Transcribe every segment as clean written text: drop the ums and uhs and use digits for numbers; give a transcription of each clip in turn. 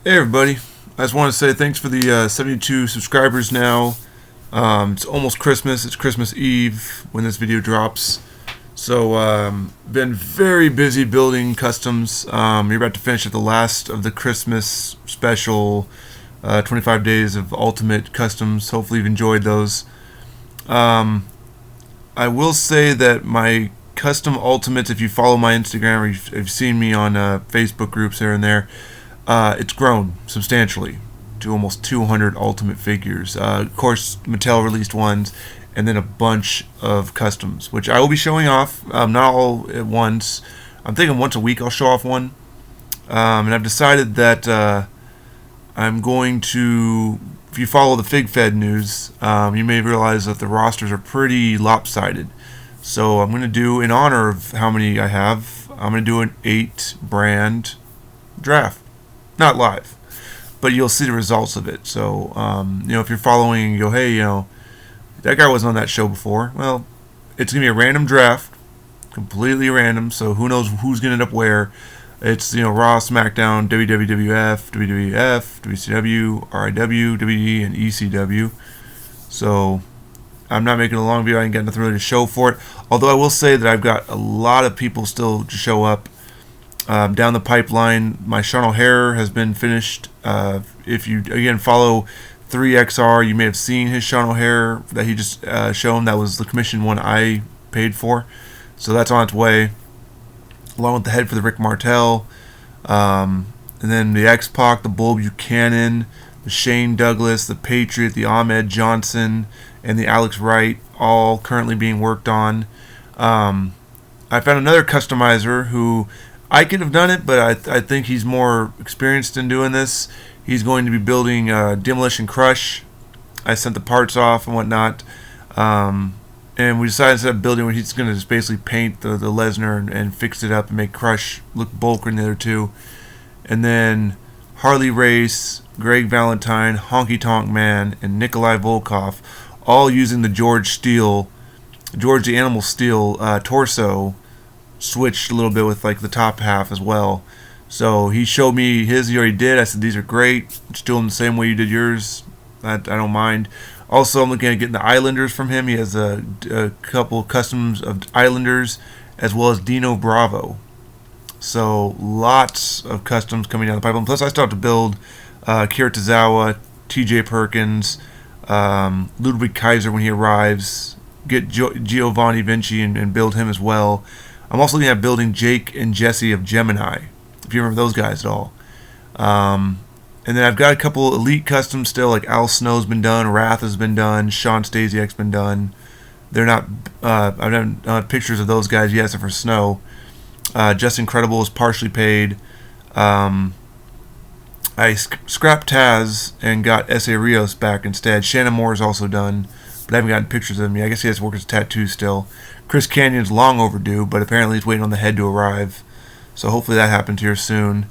Hey everybody, I just want to say thanks for the 72 subscribers now. It's almost Christmas. It's Christmas Eve when this video drops. So, been very busy building customs. You're about to finish at the last of the Christmas special 25 days of Ultimate Customs. Hopefully you've enjoyed those. Um, I will say that my custom ultimates, if you follow my Instagram or you've seen me on Facebook groups here and there, it's grown substantially to almost 200 ultimate figures. Of course, Mattel released ones, and then a bunch of customs, which I will be showing off. Not all at once. I'm thinking once a week I'll show off one. And I've decided that I'm going to. If you follow the FigFed news, you may realize that the rosters are pretty lopsided. So I'm going to do, in honor of how many I have, I'm going to do an 8-brand draft. Not live, but you'll see the results of it. So, if you're following, you go, hey, that guy wasn't on that show before. Well, it's going to be a random draft, completely random, so who knows who's going to end up where. It's, Raw, SmackDown, WWF, WWF, WCW, RIW, WWE, and ECW. So, I'm not making a long video. I ain't got nothing really to show for it. Although I will say that I've got a lot of people still to show up. Down the pipeline, my Sean O'Hare has been finished. If you, again, follow 3XR, you may have seen his Sean O'Hare that he just shown. That was the commission one I paid for. So that's on its way, along with the head for the Rick Martel. And then the X-Pac, the Bull Buchanan, the Shane Douglas, the Patriot, the Ahmed Johnson, and the Alex Wright, all currently being worked on. I found another customizer who I could have done it, but I think he's more experienced in doing this. He's going to be building Demolition Crush. I sent the parts off and whatnot. And we decided instead of building, he's going to just basically paint the Lesnar and fix it up and make Crush look bulkier than the other two. And then Harley Race, Greg Valentine, Honky Tonk Man, and Nikolai Volkov, all using the George the Animal Steel torso, switched a little bit with like the top half as well. So he showed me his. He already did. I said these are great. Just do them the same way you did yours. I don't mind. Also, I'm looking at getting the Islanders from him. He has a couple customs of Islanders as well as Dino Bravo. So lots of customs coming down the pipeline. Plus, I still have to build Kira Tozawa, T.J. Perkins, Ludwig Kaiser when he arrives. Get Giovanni Vinci and build him as well. I'm also looking at building Jake and Jesse of Gemini, if you remember those guys at all. And then I've got a couple elite customs still, like Al Snow's been done, Wrath has been done, Sean Stasiak's been done. They're not, I haven't done pictures of those guys yet, except for Snow. Just Incredible is partially paid. I scrapped Taz and got S.A. Rios back instead. Shannon Moore is also done, but I haven't gotten pictures of him yet. I guess he has to work his tattoo still. Chris Canyon's long overdue, but apparently he's waiting on the head to arrive. So hopefully that happens here soon.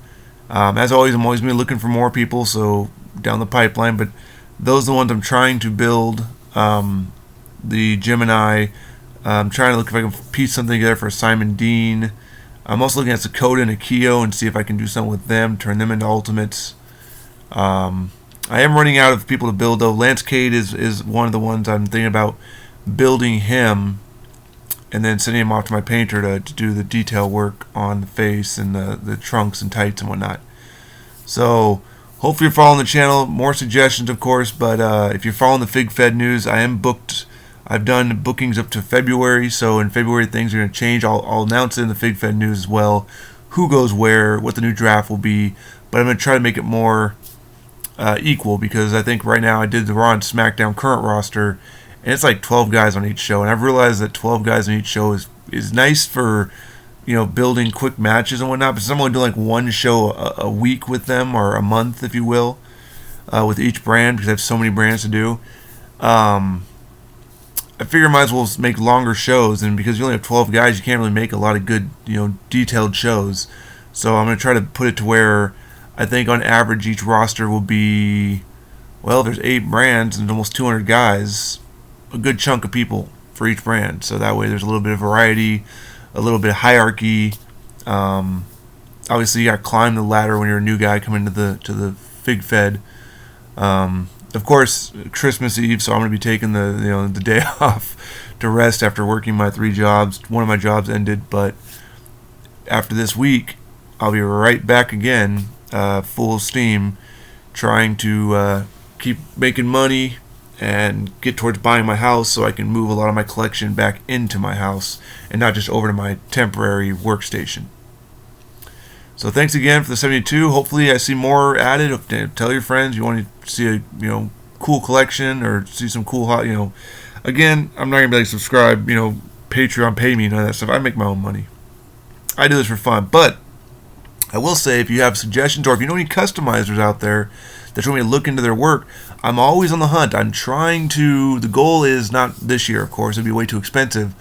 As always, I'm always going to be looking for more people, so down the pipeline. But those are the ones I'm trying to build. The Gemini. I'm trying to look if I can piece something together for Simon Dean. I'm also looking at Sakota and Akio and see if I can do something with them, turn them into Ultimates. I am running out of people to build, though. Lance Cade is one of the ones I'm thinking about building him and then sending him off to my painter to do the detail work on the face and the trunks and tights and whatnot. So hopefully you're following the channel. More suggestions, of course, but if you're following the FigFed news, I am booked. I've done bookings up to February, so in February things are going to change. I'll announce it in the FigFed news as well, who goes where, what the new draft will be, but I'm going to try to make it more equal, because I think right now I did the Raw and SmackDown current roster, and it's like 12 guys on each show, and I've realized that 12 guys on each show is nice for, building quick matches and whatnot, but since I'm only doing like one show a week with them, or a month, if you will, with each brand, because I have so many brands to do, I figure I might as well make longer shows, and because you only have 12 guys, you can't really make a lot of good, detailed shows. So I'm going to try to put it to where I think on average each roster will be, well, there's 8 brands and almost 200 guys, a good chunk of people for each brand. So that way there's a little bit of variety, a little bit of hierarchy. Obviously, you got to climb the ladder when you're a new guy coming to the Fig Fed. Of course, Christmas Eve, so I'm going to be taking the day off to rest after working my 3 jobs. One of my jobs ended, but after this week, I'll be right back again, full steam, trying to keep making money and get towards buying my house so I can move a lot of my collection back into my house and not just over to my temporary workstation. So thanks again for the 72. Hopefully I see more added. Tell your friends you want to see a cool collection or see some cool hot. Again, I'm not gonna be like subscribe. Patreon, pay me, none of that stuff. I make my own money. I do this for fun. But I will say, if you have suggestions or if you know any customizers out there that want me to look into their work, I'm always on the hunt. I'm trying to. The goal is not this year, of course. It'd be way too expensive,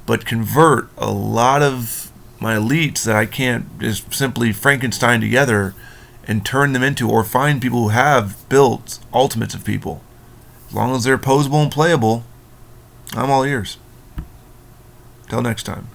but convert a lot of my elites that I can't just simply Frankenstein together and turn them into, or find people who have built ultimates of people. As long as they're posable and playable, I'm all ears. Till next time.